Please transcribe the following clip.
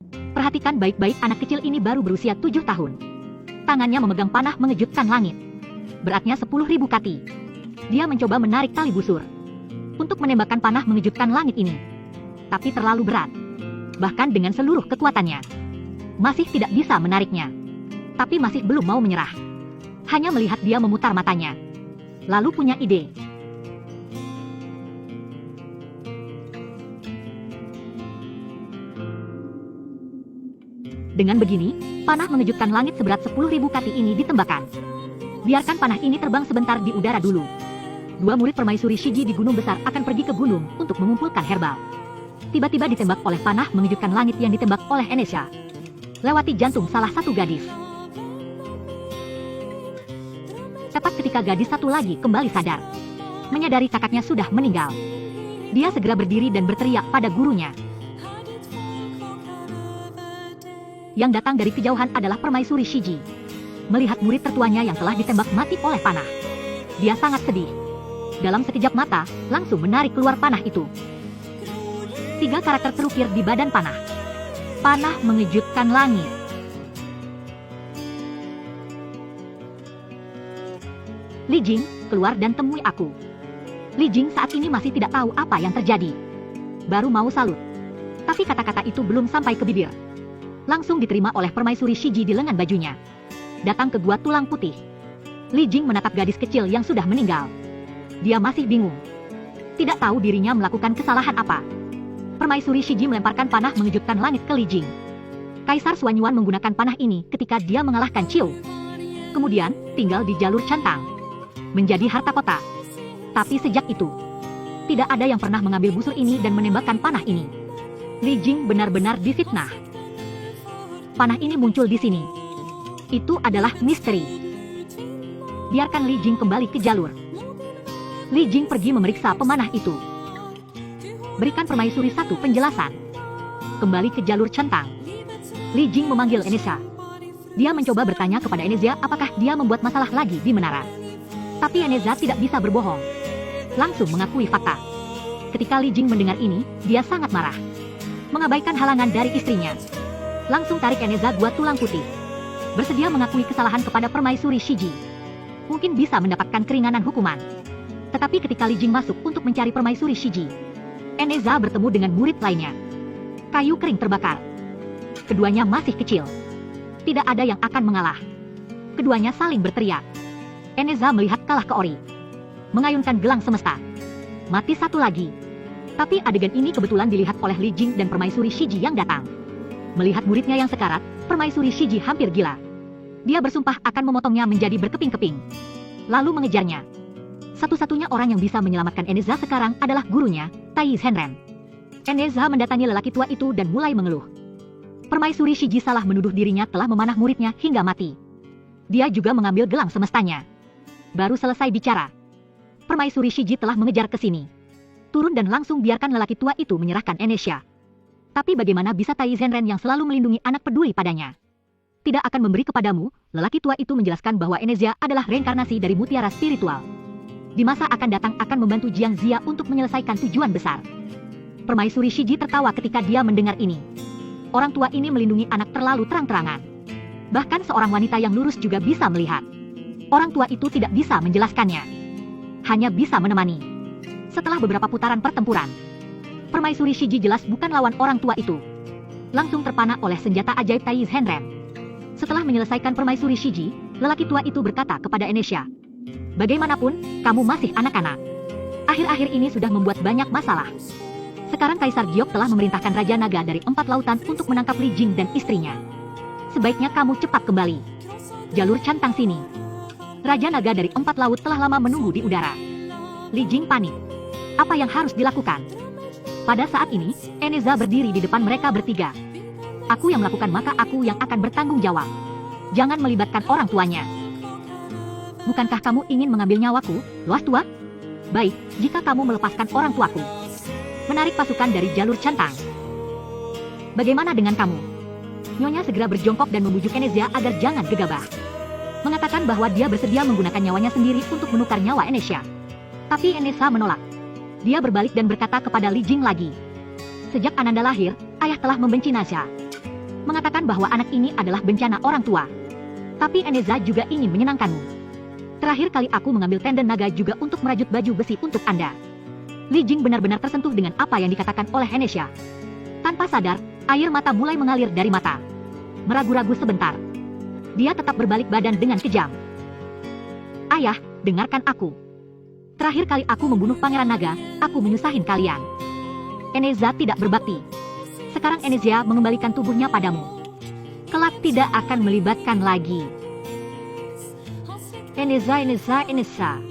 Perhatikan baik-baik, anak kecil ini baru berusia 7 tahun. Tangannya memegang panah mengejutkan langit. Beratnya 10.000 kati. Dia mencoba menarik tali busur untuk menembakkan panah mengejutkan langit ini. Tapi terlalu berat. Bahkan dengan seluruh kekuatannya, masih tidak bisa menariknya. Tapi masih belum mau menyerah. Hanya melihat dia memutar matanya. Lalu punya ide. Dengan begini, panah mengejutkan langit seberat 10.000 kati ini ditembakkan. Biarkan panah ini terbang sebentar di udara dulu. Dua murid permaisuri Shiji di gunung besar akan pergi ke gunung untuk mengumpulkan herbal. Tiba-tiba ditembak oleh panah mengejutkan langit yang ditembak oleh Enesha. Lewati jantung salah satu gadis. Tepat ketika gadis satu lagi kembali sadar. Menyadari kakaknya sudah meninggal. Dia segera berdiri dan berteriak pada gurunya. Yang datang dari kejauhan adalah permaisuri Shiji. Melihat murid tertuanya yang telah ditembak mati oleh panah. Dia sangat sedih. Dalam sekejap mata, langsung menarik keluar panah itu. 3 karakter terukir di badan panah. Panah mengejutkan langit. Li Jing, keluar dan temui aku. Li Jing saat ini masih tidak tahu apa yang terjadi. Baru mau salut. Tapi kata-kata itu belum sampai ke bibir. Langsung diterima oleh permaisuri Shiji di lengan bajunya. Datang ke gua tulang putih. Li Jing menatap gadis kecil yang sudah meninggal. Dia masih bingung. Tidak tahu dirinya melakukan kesalahan apa. Permaisuri Shiji melemparkan panah mengejutkan langit ke Li Jing. Kaisar Suanyuan menggunakan panah ini ketika dia mengalahkan Chiu. Kemudian, tinggal di jalur Cantang. Menjadi harta kota. Tapi sejak itu, tidak ada yang pernah mengambil busur ini dan menembakkan panah ini. Li Jing benar-benar difitnah. Panah ini muncul di sini. Itu adalah misteri. Biarkan Li Jing kembali ke jalur. Li Jing pergi memeriksa pemanah itu. Berikan permaisuri satu penjelasan. Kembali ke jalur Centang. Li Jing memanggil Enesha. Dia mencoba bertanya kepada Enesha apakah dia membuat masalah lagi di menara. Tapi Enesha tidak bisa berbohong. Langsung mengakui fakta. Ketika Li Jing mendengar ini, dia sangat marah. Mengabaikan halangan dari istrinya. Langsung tarik Enesha gua tulang putih. Bersedia mengakui kesalahan kepada permaisuri Shiji. Mungkin bisa mendapatkan keringanan hukuman. Tetapi ketika Li Jing masuk untuk mencari permaisuri Shiji, Enesha bertemu dengan murid lainnya. Kayu kering terbakar. Keduanya masih kecil. Tidak ada yang akan mengalah. Keduanya saling berteriak. Enesha melihat kalah ke Ori. Mengayunkan gelang semesta. Mati satu lagi. Tapi adegan ini kebetulan dilihat oleh Li Jing dan permaisuri Shiji yang datang. Melihat muridnya yang sekarat, permaisuri Shiji hampir gila. Dia bersumpah akan memotongnya menjadi berkeping-keping. Lalu mengejarnya. Satu-satunya orang yang bisa menyelamatkan Enesha sekarang adalah gurunya, Tai Zhenren. Enesha mendatangi lelaki tua itu dan mulai mengeluh. Permaisuri Shiji salah menuduh dirinya telah memanah muridnya hingga mati. Dia juga mengambil gelang semestanya. Baru selesai bicara, permaisuri Shiji telah mengejar ke sini. Turun dan langsung biarkan lelaki tua itu menyerahkan Enesha. Tapi bagaimana bisa Tai Zhenren yang selalu melindungi anak peduli padanya? Tidak akan memberi kepadamu, lelaki tua itu menjelaskan bahwa Enesha adalah reinkarnasi dari mutiara spiritual. Di masa akan datang akan membantu Jiang Zia untuk menyelesaikan tujuan besar. Permaisuri Shiji tertawa ketika dia mendengar ini. Orang tua ini melindungi anak terlalu terang-terangan. Bahkan seorang wanita yang lurus juga bisa melihat. Orang tua itu tidak bisa menjelaskannya. Hanya bisa menemani. Setelah beberapa putaran pertempuran, permaisuri Shiji jelas bukan lawan orang tua itu. Langsung terpana oleh senjata ajaib Tai Zhenren. Setelah menyelesaikan permaisuri Shiji, lelaki tua itu berkata kepada Enesha, "Bagaimanapun, kamu masih anak-anak. Akhir-akhir ini sudah membuat banyak masalah. Sekarang Kaisar Giok telah memerintahkan Raja Naga dari 4 lautan untuk menangkap Li Jing dan istrinya. Sebaiknya kamu cepat kembali. Jalur Cantang sini." Raja Naga dari 4 laut telah lama menunggu di udara. Li Jing panik. Apa yang harus dilakukan? Pada saat ini, Enesha berdiri di depan mereka bertiga. "Aku yang melakukan maka aku yang akan bertanggung jawab. Jangan melibatkan orang tuanya." "Bukankah kamu ingin mengambil nyawaku, loas tua? Baik, jika kamu melepaskan orang tuaku. Menarik pasukan dari jalur Cantang. Bagaimana dengan kamu?" Nyonya segera berjongkok dan membujuk Enesha agar jangan gegabah. Mengatakan bahwa dia bersedia menggunakan nyawanya sendiri untuk menukar nyawa Enesha. Tapi Enesha menolak. Dia berbalik dan berkata kepada Li Jing lagi. "Sejak Ananda lahir, ayah telah membenci Nasha. mengatakan bahwa anak ini adalah bencana orang tua. Tapi Eneza juga ingin menyenangkanmu. Terakhir kali aku mengambil tenden naga juga untuk merajut baju besi untuk Anda. Li Jing benar-benar tersentuh dengan apa yang dikatakan oleh Enesia. Tanpa sadar, air mata mulai mengalir dari mata. Meragu-ragu sebentar. Dia tetap berbalik badan dengan kejam. Ayah, dengarkan aku. Terakhir kali aku membunuh Pangeran Naga, aku menyusahin kalian. Eneza tidak berbakti. Sekarang Eneza mengembalikan tubuhnya padamu. Kelak tidak akan melibatkan lagi. Eneza.